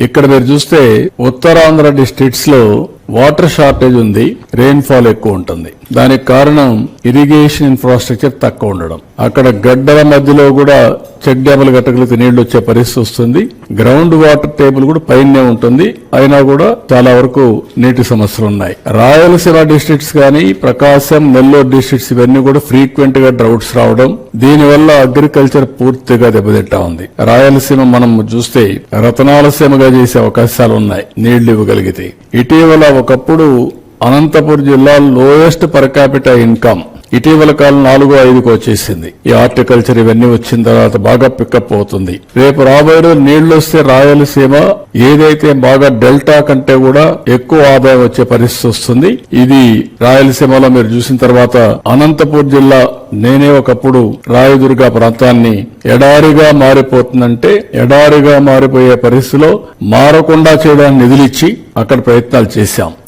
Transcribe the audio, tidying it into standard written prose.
ఇక్కడ మీరు చూస్తే ఉత్తరాంధ్ర డిస్ట్రిక్ట్స్ లో వాటర్ షార్టేజ్ ఉంది, రెయిన్ఫాల్ ఎక్కువ ఉంటుంది. దానికి కారణం ఇరిగేషన్ ఇన్ఫ్రాస్ట్రక్చర్ తక్కువ ఉండడం. అక్కడ గడ్డల మధ్యలో కూడా చెక్ డ్యాములు గట్టగలిగితే నీళ్లు వచ్చే పరిస్థితి వస్తుంది. గ్రౌండ్ వాటర్ టేబుల్ కూడా పైనే ఉంటుంది, అయినా కూడా చాలా వరకు నీటి సమస్యలు ఉన్నాయి. రాయలసీమ డిస్ట్రిక్ట్స్ కానీ, ప్రకాశం, నెల్లూరు డిస్ట్రిక్ట్స్ ఇవన్నీ కూడా ఫ్రీక్వెంట్ గా డ్రౌట్స్ రావడం, దీనివల్ల అగ్రికల్చర్ పూర్తిగా దెబ్బతింటా ఉంది. రాయలసీమ మనం చూస్తే రతనాలసీమగా చేసే అవకాశాలు ఉన్నాయి నీళ్లు ఇవ్వగలిగితే. ఇటీవల ఒకప్పుడు అనంతపురం జిల్లా లోయెస్ట్ పర్ క్యాపిటల్ ఇన్కమ్ ఇటీవల కాలం 4-5కు వచ్చేసింది. ఈ హార్టికల్చర్ ఇవన్నీ వచ్చిన తర్వాత బాగా పికప్ అవుతుంది. రేపు రాబోయే నీళ్లు వస్తే రాయలసీమ ఏదైతే బాగా డెల్టా కంటే కూడా ఎక్కువ ఆదాయం వచ్చే పరిస్థితి వస్తుంది. ఇది రాయలసీమలో మీరు చూసిన తర్వాత అనంతపురం జిల్లా నేనే ఒకప్పుడు రాయదుర్గ ప్రాంతాన్ని ఎడారిగా మారిపోతుందంటే ఎడారిగా మారిపోయే పరిస్థితిలో మారకుండా చేయడానికి నిధులిచ్చి అక్కడ ప్రయత్నాలు చేశాం.